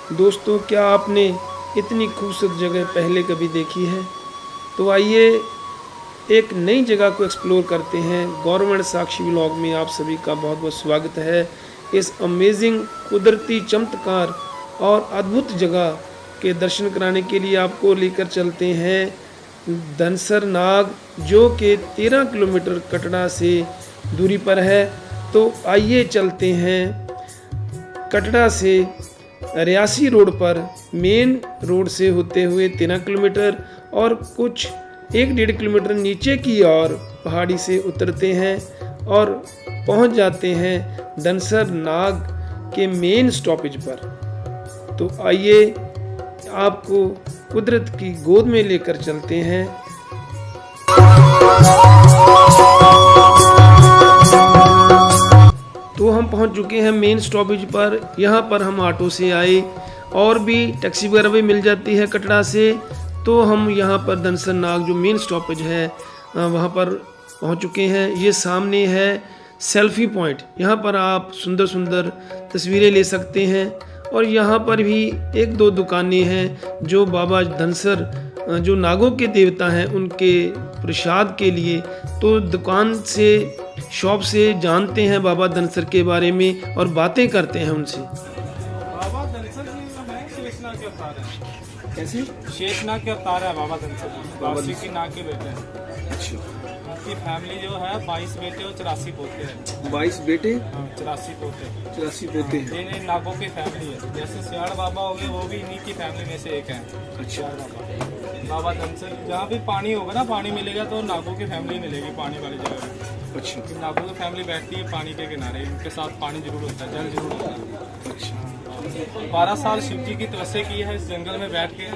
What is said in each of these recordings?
दोस्तों, क्या आपने इतनी खूबसूरत जगह पहले कभी देखी है? तो आइए एक नई जगह को एक्सप्लोर करते हैं। गवर्नमेंट साक्षी व्लॉग में आप सभी का बहुत बहुत स्वागत है। इस अमेजिंग कुदरती चमत्कार और अद्भुत जगह के दर्शन कराने के लिए आपको लेकर चलते हैं धनसर नाग, जो कि 13 किलोमीटर कटरा से दूरी पर है। तो आइए चलते हैं कटरा से रियासी रोड पर, मेन रोड से होते हुए 13 किलोमीटर और कुछ 1-1.5 किलोमीटर नीचे की ओर पहाड़ी से उतरते हैं और पहुंच जाते हैं धनसर नाग के मेन स्टॉपेज पर। तो आइए आपको कुदरत की गोद में लेकर चलते हैं। तो हम पहुंच चुके हैं मेन स्टॉपेज पर। यहाँ पर हम ऑटो से आए और भी टैक्सी वगैरह भी मिल जाती है कटरा से। तो हम यहाँ पर धनसर नाग जो मेन स्टॉपेज है वहाँ पर पहुँच चुके हैं। ये सामने है सेल्फी पॉइंट। यहाँ पर आप सुंदर सुंदर तस्वीरें ले सकते हैं। और यहाँ पर भी 1-2 दुकानें हैं जो बाबा धनसर जो नागों के देवता हैं उनके प्रसाद के लिए। तो दुकान से, शॉप से जानते हैं बाबा धनसर के बारे में और बातें करते हैं उनसे। बाबा धनसर जी जो है शेषनाग के अवतार है। कैसे? शेषनाग के अवतार है बाबा धनसर जी, बाबा की नाग के बेटे हैं। अच्छा, उनकी फैमिली जो है 22 बेटे और 84 पोते हैं। 22 बेटे, 84 पोते, 84 पोते हैं। ये नागों की फैमिली है। जैसे सियाड़ बाबा हो गए, वो भी इन्हीं की फैमिली में से एक है। अच्छा, बाबा धनसर जहाँ भी पानी होगा ना, पानी मिलेगा तो नागों की फैमिली मिलेगी पानी वाली जगह में। अच्छा, नागों की फैमिली बैठती है पानी के किनारे, उनके साथ पानी जरूर होता है, जल जरूर होता है। अच्छा, 12 साल शिव जी की तपस्या की है इस जंगल में बैठ के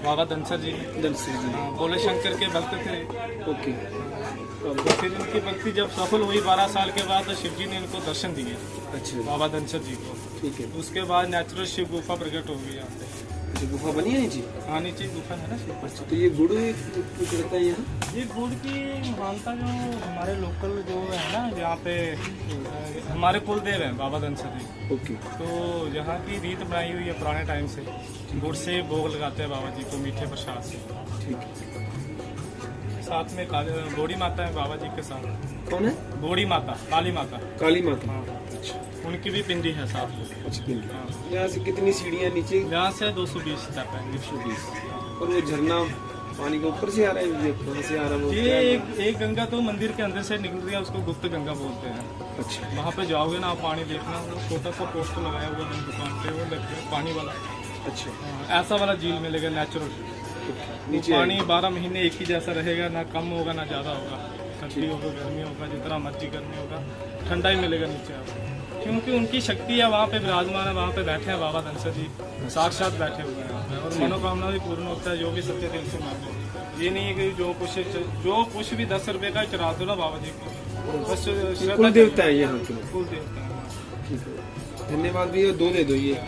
बाबा धनसर जी ने। धनसर जी, भोले शंकर के भक्त थे। ओके। तो फिर इनकी भक्ति जब सफल हुई 12 साल के बाद, तो शिव जी ने इनको दर्शन दिए, अच्छा, बाबा धनसर जी को। ठीक है। उसके बाद नेचुरल शिव गुफा प्रकट हो गई यहाँ पे। जो गुफा बनी है जी? हाँ, नीचे गुफा है ना शिव। अच्छा, तो ये गुड़ कुछ रहता है यहाँ? ये गुड़ की मानता जो हमारे लोकल जो है ना, यहाँ पे हमारे कुलदेव हैं बाबा धनसर जी। ओके। तो यहाँ की रीत बनाई हुई है पुराने टाइम से, गुड़ से भोग लगाते हैं बाबा जी को मीठे प्रसाद से। ठीक है। साथ में बूढ़ी माता है बाबा जी के साथ। कौन है? बूढ़ी माता, काली माता। काली माता। हाँ, अच्छा, उनकी भी पिंडी है साथ में। अच्छा, पिंडी। हाँ। यहाँ से कितनी सीढ़ियाँ नीचे? यहाँ से 220 स्टेप है। 120। और वो झरना पानी के ऊपर से आ रहा है, ये कहाँ से आ रहा है वो? ये एक गंगा तो मंदिर के अंदर से निकल रही है, उसको गुप्त गंगा बोलते हैं। अच्छा, वहाँ पे जाओगे ना, आप पानी देखना, वो छोटा सा पोस्टर लगाया हुआ है दुकान पे, वो लगता है पानी वाला। अच्छा, हाँ, ऐसा वाला झील मिलेगा नेचुरल। नीचे पानी 12 महीने एक ही जैसा रहेगा, ना कम होगा ना ज़्यादा होगा। ठंडी होगा, गर्मी होगा, जितना मर्जी गर्मी होगा, ठंडा ही मिलेगा नीचे आपको। क्योंकि उनकी शक्ति है, वहाँ पे विराजमान है, वहाँ पे बैठे हैं बाबा धनसर जी, साक्षात बैठे हुए हैं वहाँ पे। और मनोकामना भी पूर्ण होता है, जो भी सत्य दिल से मांगो। ये नहीं है कि जो कुछ भी 10 रुपये का चढ़ा दो ना बाबा जी को, बस कुल देवता है यहाँ के। कुल देवता है। ठीक है, धन्यवाद भैया। 2 दे दो ये।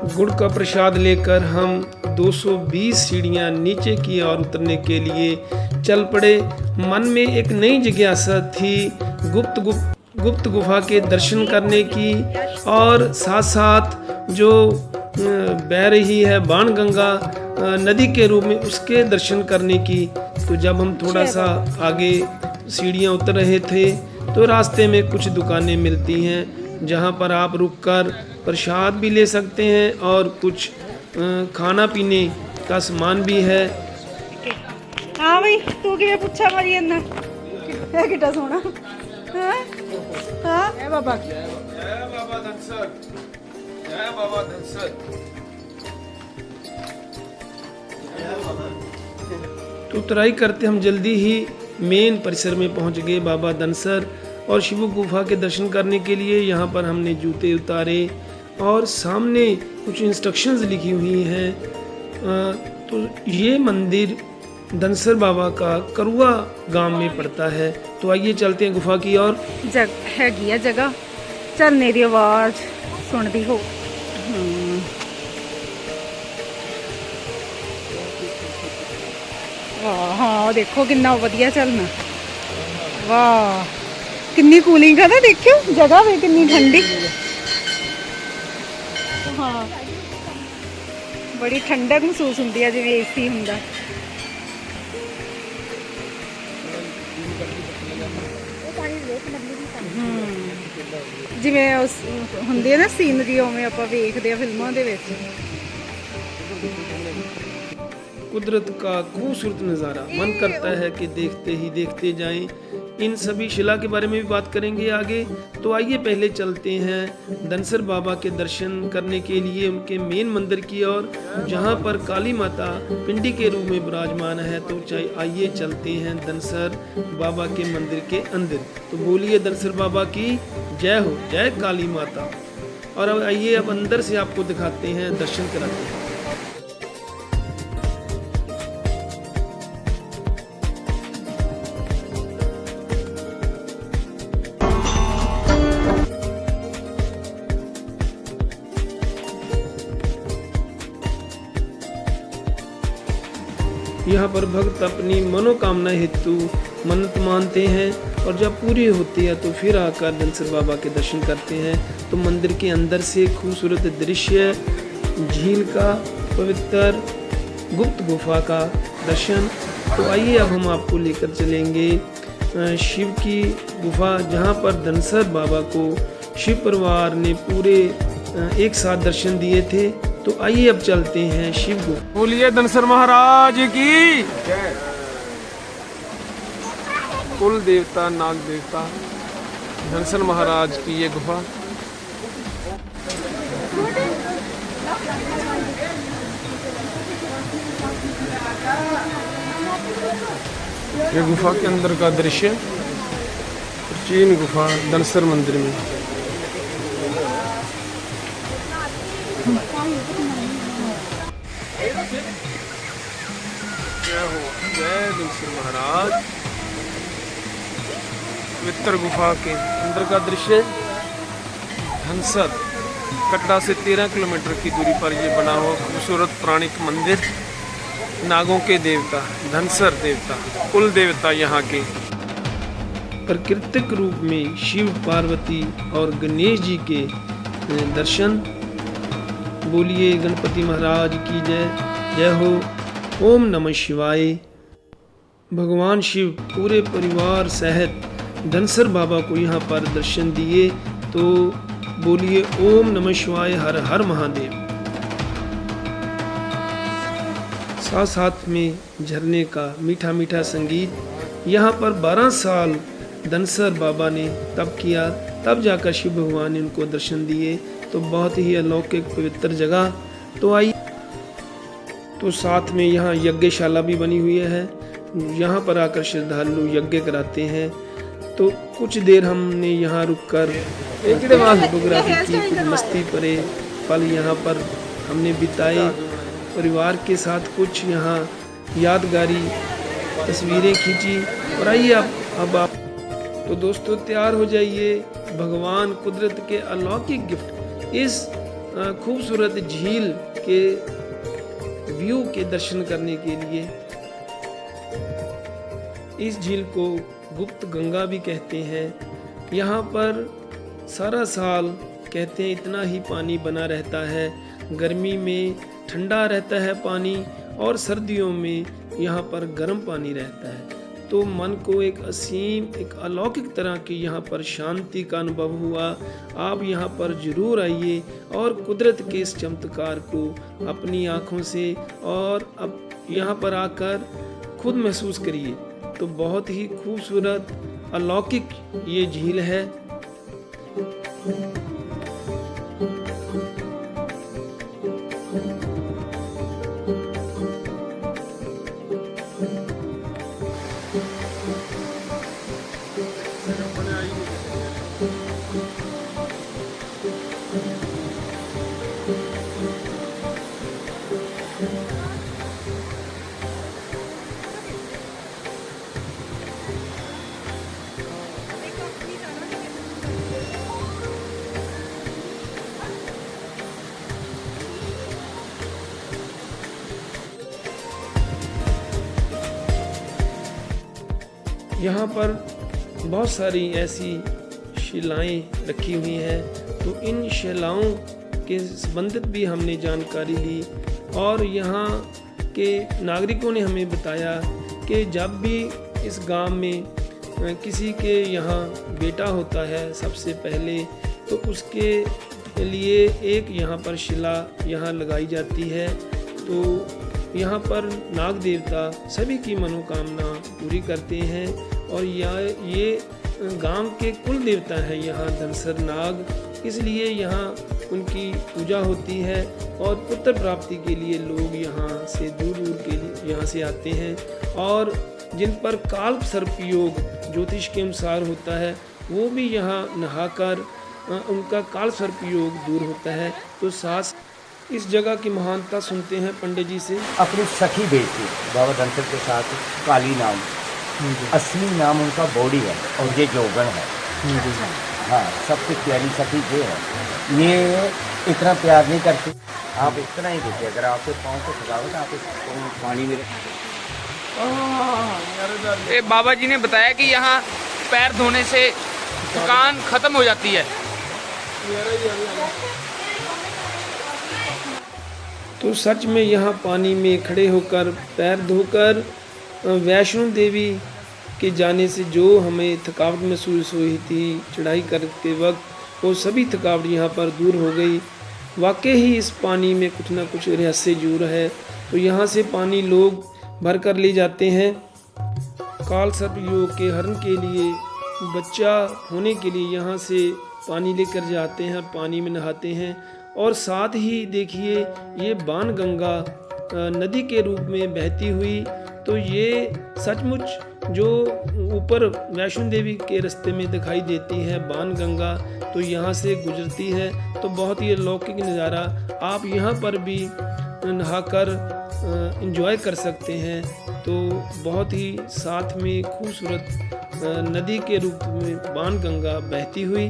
गुड़ का प्रसाद लेकर हम 220 सीढ़ियाँ नीचे की ओर उतरने के लिए चल पड़े। मन में एक नई जिज्ञासा थी गुप्त गुफा के दर्शन करने की, और साथ साथ जो बह रही है बाणगंगा नदी के रूप में, उसके दर्शन करने की। तो जब हम थोड़ा सा आगे सीढ़ियाँ उतर रहे थे तो रास्ते में कुछ दुकानें मिलती हैं जहाँ पर आप रुककर प्रसाद भी ले सकते हैं और कुछ खाना पीने का सामान भी है। हाँ भाई, तू कि पूछा मारी इन्ना है कितना सोना। हाँ हाँ, जय बाबा धनसर, जय बाबा धनसर। तो उतराई करते हम जल्दी ही मेन परिसर में पहुंच गए बाबा धनसर और शिव गुफा के दर्शन करने के लिए। यहाँ पर हमने जूते उतारे और सामने कुछ इंस्ट्रक्शंस लिखी हुई हैं। तो ये मंदिर धनसर बाबा का करुआ गांव में पड़ता है। तो आइए चलते हैं गुफा की ओर। जग हैगी है जगह, झरने की आवाज सुनती हो। हाँ देखो कितना वधिया झरना, वाह कितनी कूलिंग है ना, देखियो जगह भी कितनी ठंडी। हाँ ਬੜੀ ਠੰਡਕ ਮਹਿਸੂਸ ਹੁੰਦੀ ਹੈ ਜਿਵੇਂ ਏਸੀ ਹੁੰਦਾ। ਜਿਵੇਂ ਉਸ ਹੁੰਦੀ ਹੈ ਨਾ ਸੀਨਰੀ, ਉਵੇਂ ਆਪਾਂ ਵੇਖਦੇ ਆ ਫਿਲਮਾਂ ਦੇ ਵਿੱਚ। कुदरत का खूबसूरत नज़ारा, मन करता है कि देखते ही देखते जाएं। इन सभी शिला के बारे में भी बात करेंगे आगे। तो आइए पहले चलते हैं धनसर बाबा के दर्शन करने के लिए उनके मेन मंदिर की ओर, जहां पर काली माता पिंडी के रूप में विराजमान है। तो आइए चलते हैं धनसर बाबा के मंदिर के अंदर। तो बोलिए धनसर बाबा की जय हो, जय काली माता। और अब आइए अब अंदर से आपको दिखाते हैं, दर्शन कराते हैं। यहाँ पर भक्त अपनी मनोकामना हेतु मन्नत मानते हैं और जब पूरी होती है तो फिर आकर धनसर बाबा के दर्शन करते हैं। तो मंदिर के अंदर से खूबसूरत दृश्य, झील का, पवित्र गुप्त गुफा का दर्शन। तो आइए अब हम आपको लेकर चलेंगे शिव की गुफा, जहाँ पर धनसर बाबा को शिव परिवार ने पूरे एक साथ दर्शन दिए थे। तो आइए अब चलते हैं शिव गुफा। बोलिए धनसर महाराज की जय। कुल देवता नाग देवता धनसर महाराज की ये गुफा। ये गुफा के अंदर का दृश्य, प्राचीन गुफा धनसर मंदिर में। जय हो, जय धनसर महाराज। पवित्र गुफा के अंदर का दृश्य। धनसर कटरा से 13 किलोमीटर की दूरी पर ये बना हुआ खूबसूरत पौराणिक मंदिर। नागों के देवता धनसर देवता, कुल देवता यहाँ के। प्राकृतिक रूप में शिव, पार्वती और गणेश जी के दर्शन। बोलिए गणपति महाराज की जय, जय हो। ओम नमः शिवाय। भगवान शिव पूरे परिवार सहित धनसर बाबा को यहाँ पर दर्शन दिए। तो बोलिए ओम नमः शिवाय, हर हर महादेव। साथ साथ में झरने का मीठा मीठा संगीत। यहाँ पर 12 साल धनसर बाबा ने तप किया, तब जाकर शिव भगवान ने उनको दर्शन दिए। तो बहुत ही अलौकिक पवित्र जगह। तो आइए, तो साथ में यहाँ यज्ञशाला भी बनी हुई है। यहाँ पर आकर श्रद्धालु यज्ञ कराते हैं। तो कुछ देर हमने यहाँ रुककर फोटोग्राफी की, कुछ मस्ती भरे पल यहाँ पर हमने बिताए परिवार के साथ। कुछ यहाँ यादगारी तस्वीरें खींची। और आइए अब आप तो दोस्तों तैयार हो जाइए भगवान कुदरत के अलौकिक गिफ्ट, इस खूबसूरत झील के व्यू के दर्शन करने के लिए। इस झील को गुप्त गंगा भी कहते हैं। यहाँ पर सारा साल कहते हैं इतना ही पानी बना रहता है। गर्मी में ठंडा रहता है पानी और सर्दियों में यहाँ पर गर्म पानी रहता है। तो मन को एक असीम, एक अलौकिक तरह की यहाँ पर शांति का अनुभव हुआ। आप यहाँ पर जरूर आइए और कुदरत के इस चमत्कार को अपनी आँखों से और अब यहाँ पर आकर खुद महसूस करिए। तो बहुत ही खूबसूरत अलौकिक ये झील है। यहाँ पर बहुत सारी ऐसी शिलाएं रखी हुई हैं। तो इन शिलाओं के संबंधित भी हमने जानकारी ली। और यहाँ के नागरिकों ने हमें बताया कि जब भी इस गांव में किसी के यहाँ बेटा होता है सबसे पहले तो उसके लिए एक यहाँ पर शिला यहाँ लगाई जाती है। तो यहाँ पर नाग देवता सभी की मनोकामना पूरी करते हैं और ये गांव के कुल देवता हैं यहाँ धनसर नाग, इसलिए यहाँ उनकी पूजा होती है और पुत्र प्राप्ति के लिए लोग यहाँ से दूर दूर के लिए यहाँ से आते हैं। और जिन पर काल सर्प योग ज्योतिष के अनुसार होता है वो भी यहाँ नहाकर उनका काल सर्प योग दूर होता है। तो सास इस जगह की महानता सुनते हैं पंडित जी से। अपनी सखी बेटी बाबा धनसर के साथ काली नाम, असली नाम उनका बॉडी है और ये जोगन है। हाँ, सबसे प्यारी सखी ये है। ये इतना प्यार नहीं करती, आप इतना ही देखिए, अगर आपके पाँव को थकावट आप इस पानी में बाबा जी ने बताया कि यहाँ पैर धोने से थकान खत्म हो जाती है। तो सच में यहाँ पानी में खड़े होकर पैर धोकर वैष्णो देवी के जाने से जो हमें थकावट महसूस हुई थी चढ़ाई करते वक्त, वो सभी थकावट यहाँ पर दूर हो गई। वाकई ही इस पानी में कुछ ना कुछ रहस्य जरूर है। तो यहाँ से पानी लोग भर कर ले जाते हैं। काल सर्प योग के हरण के लिए बच्चा होने के लिए यहाँ से पानी लेकर जाते हैं, पानी में नहाते हैं। और साथ ही देखिए ये बाण गंगा नदी के रूप में बहती हुई, तो ये सचमुच जो ऊपर वैष्णो देवी के रास्ते में दिखाई देती है बाण गंगा, तो यहाँ से गुजरती है। तो बहुत ही अलौकिक नज़ारा, आप यहाँ पर भी नहाकर एंजॉय कर सकते हैं। तो बहुत ही साथ में खूबसूरत नदी के रूप में बाण गंगा बहती हुई।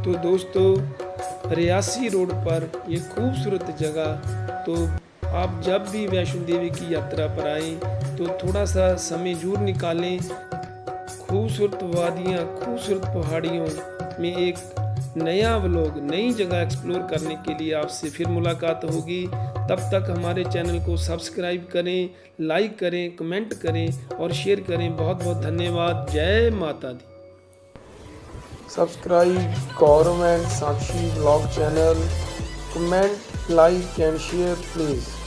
तो दोस्तों रियासी रोड पर ये खूबसूरत जगह, तो आप जब भी वैष्णो देवी की यात्रा पर आएँ तो थोड़ा सा समय जरूर निकालें। खूबसूरत वादियाँ, खूबसूरत पहाड़ियों में एक नया व्लॉग, नई जगह एक्सप्लोर करने के लिए आपसे फिर मुलाकात होगी। तब तक हमारे चैनल को सब्सक्राइब करें, लाइक करें, कमेंट करें और शेयर करें। बहुत बहुत धन्यवाद। जय माता दी। Subscribe government Sakshi blog channel, comment, like and share please.